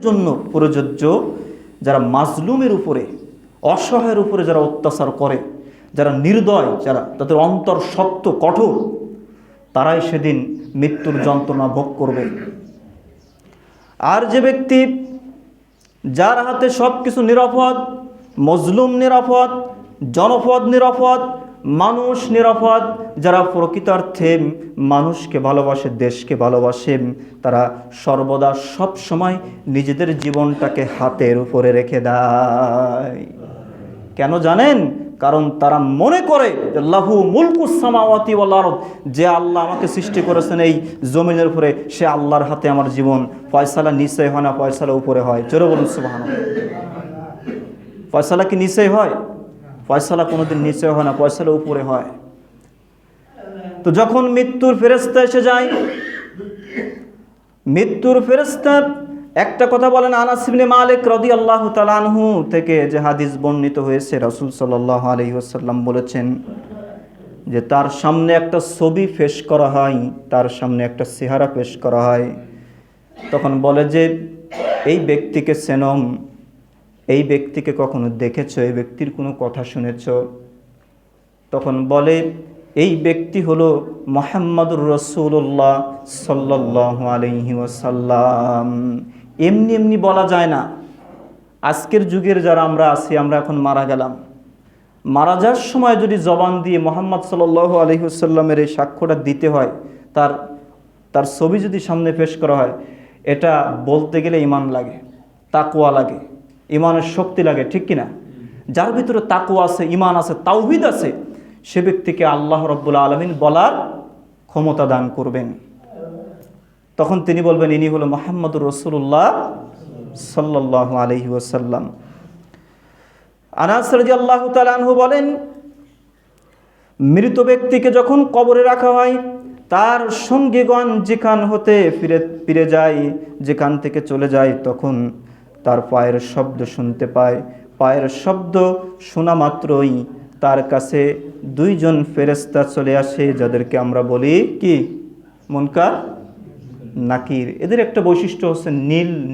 জন্য প্রযোজ্য, যারা মাজলুমের উপরে, অসহায়ের উপরে যারা অত্যাচার করে, যারা নির্দয়, যারা তাদের অন্তর শক্ত কঠোর, তারাই সেদিন মৃত্যুর যন্ত্রণা ভোগ করবে। আর যে ব্যক্তি যার হাতে সব কিছু নিরাপদ, মজলুম নিরাপদ, জনপদ নিরাপদ, মানুষ নিরাপদ, যারা প্রকৃতার্থে মানুষকে ভালোবাসে, দেশকে ভালোবাসে, তারা সর্বদা সব সময় নিজেদের জীবনটাকে হাতের উপরে রেখে দেয়। কেন জানেন? কারণ তারা মনে করে যে লাহু মুলকুস সামাওয়াতি ওয়াল আরদ, যে আল্লাহ আমাকে সৃষ্টি করেছেন এই জমিনের উপরে, সে আল্লাহর হাতে আমার জীবন। ফয়সালা নিচে হয় না, ফয়সালা উপরে হয়। জোরে বলুন সুবহানাল্লাহ। ফয়সালা কি নিচে হয়? ফয়সালা কোনোদিন নিচে হয় না, ফয়সালা উপরে হয়। তো যখন মৃত্যুর ফেরেশতা এসে যায়, মৃত্যুর ফেরেশতা একটা কথা বলেন, আনাস ইবনে মালিক রাদিয়াল্লাহু তাআলা আনহু থেকে যে হাদিস বর্ণিত হয়েছে, রাসূল সাল্লাল্লাহু আলাইহি ওয়াসাল্লাম বলেছেন যে তার সামনে একটা ছবি পেশ করা হয়, তার সামনে একটা চেহারা পেশ করা হয়। তখন বলে যে এই ব্যক্তিকে চেনো? এই ব্যক্তিকে কখনো দেখেছো? এই ব্যক্তির কোনো কথা শুনেছো? তখন বলে এই ব্যক্তি হলো মুহাম্মাদুর রাসূলুল্লাহ সাল্লাল্লাহু আলাইহি ওয়াসাল্লাম। এমনি এমনি বলা যায় না। আজকের যুগের যারা আমরা আছি, আমরা এখন মারা গেলাম, মারা যাওয়ার সময় যদি জবান দিয়ে মুহাম্মদ সাল্লাল্লাহু আলাইহি ওয়াসাল্লামের এই সাক্ষ্যটা দিতে হয়, তার ছবি যদি সামনে পেশ করা হয়, এটা বলতে গেলে ঈমান লাগে, তাকওয়া লাগে, ঈমানের শক্তি লাগে, ঠিক কিনা? যার ভিতরে তাকওয়া আছে, ঈমান আছে, তাওহীদ আছে, সে ব্যক্তিকে আল্লাহ রাব্বুল আলামিন বলার ক্ষমতা দান করবেন। তখন তিনি বলবেন ইনি হলো মুহাম্মদুর রাসূলুল্লাহ সাল্লাল্লাহু আলাইহি ওয়াসাল্লাম। আনাস রাদিয়াল্লাহু তাআলা আনহু বলেন, মৃত ব্যক্তিকে যখন কবরে রাখা হয়, তার সঙ্গীগণ যেখান হতে ফিরে যায়, যেখান থেকে চলে যায়, তখন তার পায়ের শব্দ শুনতে পায়। পায়ের শব্দ শোনা মাত্রই তার কাছে দুইজন ফেরেশতা চলে আসে, যাদেরকে আমরা বলি কি? মুনকার নাকির। এদের একটা বৈশিষ্ট্য হচ্ছে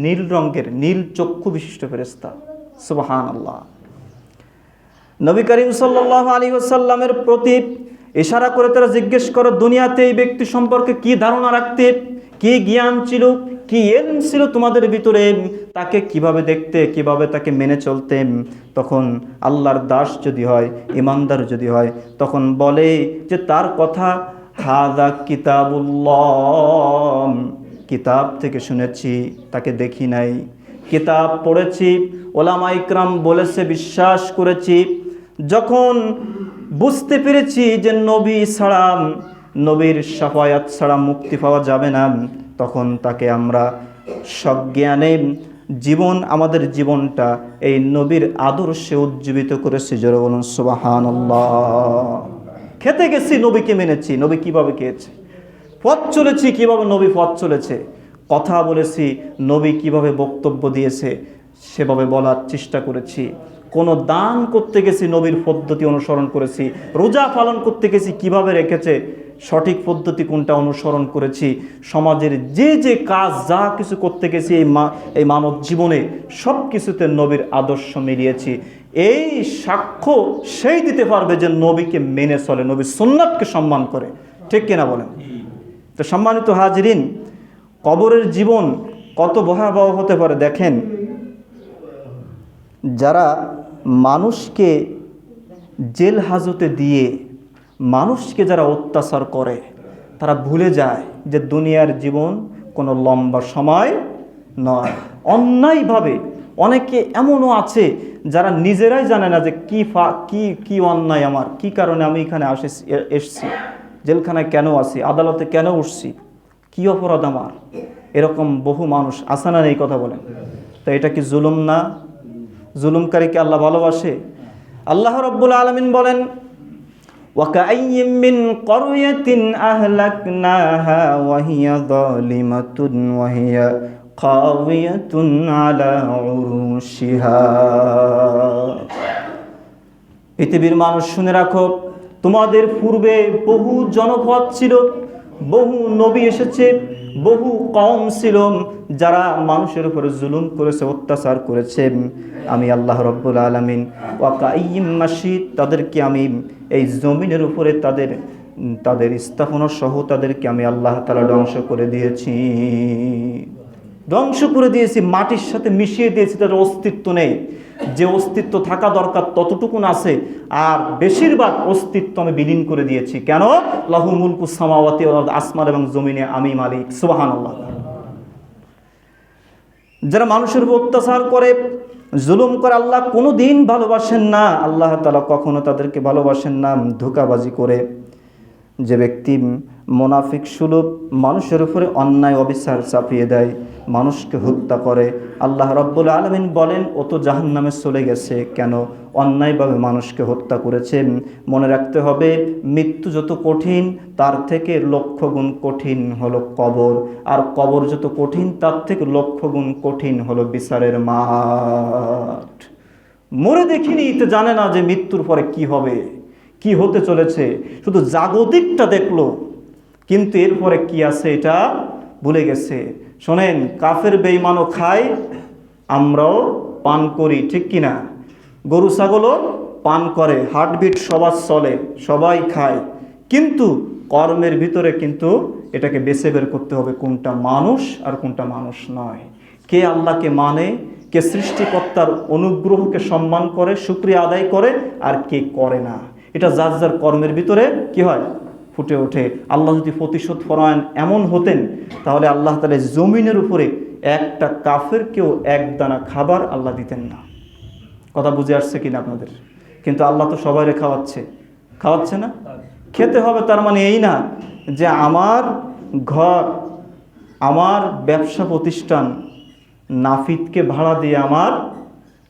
নীল রঙের, নীল চক্ষু বিশিষ্ট ফেরেশতা। সুবহানাল্লাহ। নবী করিম সাল্লাল্লাহু আলাইহি ওয়াসাল্লামের প্রতি ইশারা করে তারা জিজ্ঞেস করে, দুনিয়াতে এই ব্যক্তি সম্পর্কে কি ধারণা রাখতে, কি জ্ঞান ছিল, কি ইলম ছিল তোমাদের ভিতরে, তাকে কিভাবে দেখতে, কিভাবে তাকে মেনে চলতে? তখন আল্লাহর দাস যদি হয়, ইমানদার যদি হয়, তখন বলে যে তার কথা হাযা কিতাবুল্লাহ, কিতাব থেকে শুনেছি, তাকে দেখি নাই, কিতাব পড়েছি, ওলামা ইকরাম বলেছে, বিশ্বাস করেছি। যখন বুঝতে পেরেছি যে নবী ছাড়া, নবীর শাফায়াত ছাড়া মুক্তি পাওয়া যাবে না, তখন তাকে আমরা সজ্ঞানে আমাদের জীবনটা এই নবীর আদর্শে উজ্জীবিত করেছি। জোরে বলুন সুবহানাল্লাহ। খেতে গেছি, নবীকে মেনেছি, নবী কিভাবে খেয়েছে, পথ চলেছি কিভাবে নবী পথ চলেছে, কথা বলেছি নবী কিভাবে বক্তব্য দিয়েছে সেভাবে বলার চেষ্টা করেছি। কোনো দান করতে গেছি নবীর পদ্ধতি অনুসরণ করেছি, রোজা পালন করতে গেছি কিভাবে রেখেছে, সঠিক পদ্ধতি কোনটা অনুসরণ করেছি। সমাজের যে কাজ যা কিছু করতে গেছি এই মানব জীবনে সব কিছুতে নবীর আদর্শ মিলিয়েছি। এই সাক্ষ্য সেই দিতে পারবে যে নবীকে মেনে চলে, নবীর সুন্নাতকে সম্মান করে, ঠিক কিনা বলেন? তো সম্মানিত হাজিরিন, কবরের জীবন কত ভয়াবহ হতে পারে দেখেন। যারা মানুষকে জেল হাজতে দিয়ে মানুষকে যারা অত্যাচার করে, তারা ভুলে যায় যে দুনিয়ার জীবন কোনো লম্বা সময় নয়। অন্যায়ভাবে অনেকে এমনও আছে যারা নিজেরাই জানে না যে কি অন্যায় আমার, কি কারণে আমি এখানে এসছি, জেলখানায় কেন আছি, আদালতে কেন উঠছি, কি অপরাধ আমার। এরকম বহু মানুষ আছে না, এই কথা বলেন। তো এটা কি জুলুম না? জুলুমকারীকে আল্লাহ ভালোবাসে? আল্লাহ রাব্বুল আলামিন বলেন, ওয়াকাইয়্যিম মিন ক্বরয়াতিন আহলাকনাহা ওয়া হিয়া যালিমাতুন ওয়া হিয়া খাওয়িয়াতুন আলা উরুশিহা। পৃথিবীর মানুষ শুনে রাখো, তোমাদের পূর্বে বহু জনপদ ছিল, বহু নবী এসেছে, বহু কওম ছিল যারা মানুষের উপরে জুলুম করেছে, অত্যাচার করেছে। আমি আল্লাহ রাব্বুল আলামিন ওয়া কাইয়্যিম মাসিদ, তাদেরকে আমি এই জমিনের উপরে তাদের স্থাপনা সহ তাদেরকে আমি আল্লাহ তাআলা ধ্বংস করে দিয়েছি, মাটির সাথে মিশিয়ে দিয়েছি, তাদের অস্তিত্ব নেই। যে অস্তিত্ব থাকা দরকার ততটুকুন আছে, আর বেশিরভাগ অস্তিত্ব আমি বিলীন করে দিয়েছি। কেন? লাহু মুলকুস সামাওয়াতি ওয়াল আরদ, আসমান এবং জমিনে আমি মালিক। সুবহানাল্লাহ। যারা মানুষের উপর অত্যাচার করে, জুলুম করে, আল্লাহ কোনো দিন ভালোবাসেন না। আল্লাহ তাআলা কখনো তাদেরকে ভালোবাসেন না। ধোঁকাবাজি করে যে ব্যক্তি মুনাফিক সুলভ মানুষের উপরে অন্যায় অবিচার চাপিয়ে দেয়, মানুষকে হত্যা করে, আল্লাহ রাব্বুল আলামিন বলেন ও তো জাহান্নামে চলে গেছে। কেন? অন্যায়ভাবে মানুষকে হত্যা করেছেন। মনে রাখতে হবে, মৃত্যু যত কঠিন তার থেকে লক্ষ গুণ কঠিন হলো কবর, আর কবর যত কঠিন তার থেকে লক্ষ গুণ কঠিন হলো বিচারের মাঠ। মরে দেখিনি তো জানে না যে মৃত্যুর পরে কি হবে, কি হতে চলেছে। শুধু জাগতিকটা দেখলো, কিন্তু এরপরে কি আছে এটা ভুলে গেছে। শোনেন, কাফের বেঈমানও খায়, আমরাও পান করি, ঠিক কিনা? গরু ছাগলও পান করে, হার্টবিট সবার চলে, সবাই খায়, কিন্তু কর্মের ভিতরে কিন্তু এটাকে বেছে বের করতে হবে কোনটা মানুষ আর কোনটা মানুষ নয়। কে আল্লাহকে মানে, কে সৃষ্টিকর্তার অনুগ্রহকে সম্মান করে, শুকরিয়া আদায় করে, আর কে করে না। এটা যার যার কর্মের ভিতরে কি হয়, ফুটে ওঠে। আল্লাহ যদি প্রতিশোধ পরায়ণ এমন হতেন, তাহলে আল্লাহ তাআলা জমিনের উপরে একটা কাফেরকেও এক দানা খাবার আল্লাহ দিতেন না। কথা বুঝে আসছে কিনা আপনাদের? কিন্তু আল্লাহ তো সবাইরে খাওয়াচ্ছে না? খেতে হবে, তার মানে এই না যে আমার ঘর, আমার ব্যবসা প্রতিষ্ঠান নাফিদকে ভাড়া দিয়ে আমার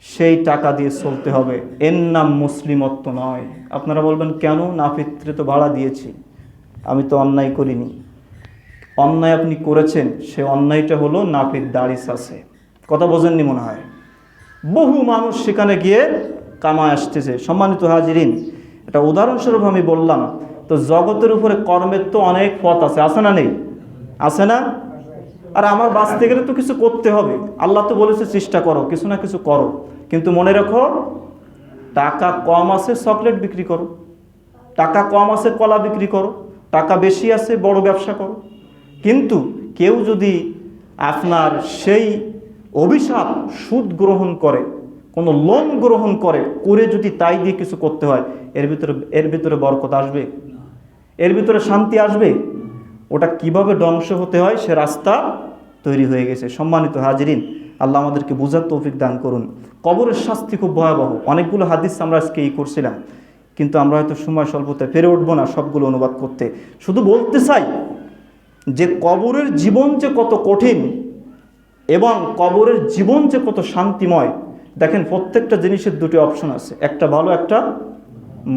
সেই টাকা দিয়ে চলতে হবে, এর নাম মুসলিমত্ব নয়। আপনারা বলবেন কেন? নাফিদকে তো ভাড়া দিয়েছি, আমি তো অন্যায় করিনি। অন্যায় আপনি করেছেন, সে অন্যায়টা হলো নাফিদ দাড়িস আছে। কথা বোঝেননি মনে হয়। বহু মানুষ সেখানে গিয়ে কামায় আসতেছে। সম্মানিত হাজিরিন, এটা উদাহরণস্বরূপ আমি বললাম। তো জগতের উপরে কর্মের তো অনেক পথ আছে, আছে না নেই? আছে না? আর আমার বাঁচতে গেলে তো কিছু করতে হবে। আল্লাহ তো বলেছে চেষ্টা করো, কিছু না কিছু করো, কিন্তু মনে রাখো, টাকা কম আছে চকলেট বিক্রি করো, টাকা কম আছে কলা বিক্রি করো, টাকা বেশি আছে বড় ব্যবসা করো। কিন্তু কেউ যদি আপনার সেই অভিশাপ সুদ গ্রহণ করে, কোনো লোন গ্রহণ করে যদি তাই দিয়ে কিছু করতে হয়, এর ভিতরে বরকত আসবে? এর ভিতরে শান্তি আসবে? ওটা কিভাবে ধ্বংস হতে হয় সে রাস্তা তৈরি হয়ে গেছে। সম্মানিত হাজিরিন, আল্লাহ আমাদেরকে বুঝার তৌফিক দান করুন। কবরের শাস্তি খুব ভয়াবহ। অনেকগুলো হাদিস আমরা আজকে করছিলাম, কিন্তু আমরা হয়তো সময় স্বল্পতায় পেরে উঠবো না সবগুলো অনুবাদ করতে। শুধু বলতে চাই যে কবরের জীবন যে কত কঠিন এবং কবরের জীবন যে কত শান্তিময়। দেখেন, প্রত্যেকটা জিনিসের দুটি অপশন আছে, একটা ভালো একটা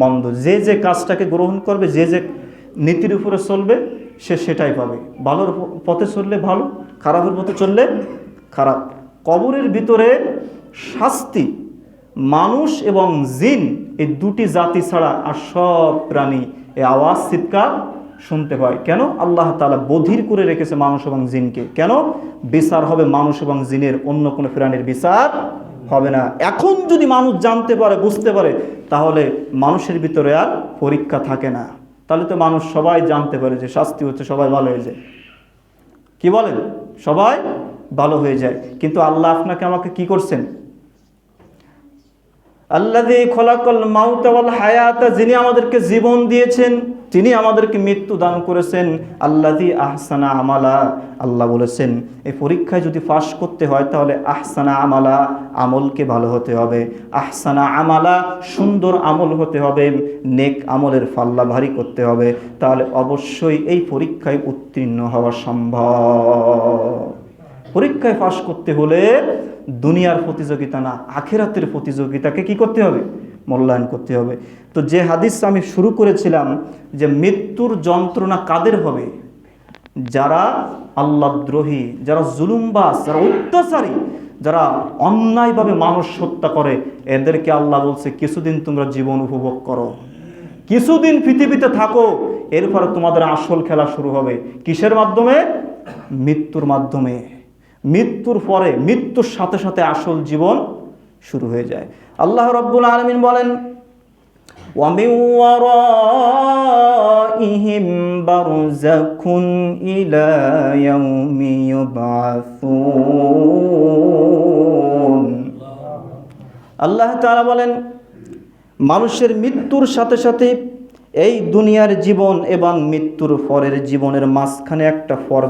মন্দ। যে যে কাজটাকে গ্রহণ করবে, যে যে নীতির উপরে চলবে, সে সেটাই পাবে। ভালোর পথে চললে ভালো, খারাপের পথে চললে খারাপ। কবরের ভিতরে শাস্তি মানুষ এবং জিন, এই দুটি জাতি ছাড়া আর সব প্রাণী এই আওয়াজ চিৎকার শুনতে পায়। কেন? আল্লাহ তাআলা বধির করে রেখেছে মানুষ এবং জিনকে। কেন? বিচার হবে মানুষ এবং জিনের, অন্য কোনো প্রাণীর বিচার হবে না। এখন যদি মানুষ জানতে পারে, বুঝতে পারে, তাহলে মানুষের ভিতরে আর পরীক্ষা থাকে না। তাহলে তো মানুষ সবাই জানতে পারে যে শাস্তি হচ্ছে, সবাই ভালো হয়ে যায়। কি বলেন? সবাই ভালো হয়ে যায়। কিন্তু আল্লাহ আপনাকে আমাকে কি করছেন? আল্লাযী খলাকাল মাউতা ওয়াল হায়াতা, যিনি আমাদেরকে জীবন দিয়েছেন, তিনি আমাদেরকে মৃত্যু দান করেছেন। আল্লাযী আহসানা আমালা, আল্লাহ বলেছেন এই পরীক্ষায় যদি পাস করতে হয় তাহলে আহসানা আমালা, আমলকে ভালো হতে হবে। আহসানা আমালা, সুন্দর আমল হতে হবে, নেক আমলের পাল্লা ভারী করতে হবে, তাহলে অবশ্যই এই পরীক্ষায় উত্তীর্ণ হওয়া সম্ভব। পরীক্ষায় পাস করতে হলে দুনিয়ার প্রতিযোগিতা না, আখিরাতের প্রতিযোগিতাকে কি করতে হবে? মূল্যায়ন করতে হবে। তো যে হাদিস আমি শুরু করেছিলাম যে মৃত্যুর যন্ত্রণা কাদের হবে? যারা আল্লাহদ্রোহী, যারা জুলুমবাজ, যারা অত্যাচারী, যারা অন্যায়ভাবে মানুষ হত্যা করে, এদেরকে আল্লাহ বলছে কিছুদিন তোমরা জীবন উপভোগ করো, কিছুদিন পৃথিবীতে থাকো, এরপরে তোমাদের আসল খেলা শুরু হবে। কিসের মাধ্যমে? মৃত্যুর মাধ্যমে। মৃত্যুর পরে, মৃত্যুর সাথে সাথে আসল জীবন শুরু হয়ে যায়। আল্লাহ রাব্বুল আলামিন বলেন, ওয়া মিন ওয়ারাইহিম বারযাখুন ইলা ইয়াউমি ইউবআসুন। আল্লাহ তাআলা বলেন, মানুষের মৃত্যুর সাথে সাথে এই দুনিয়ার জীবন এবং মৃত্যুর পরের জীবনের মাঝখানে একটা পর্দা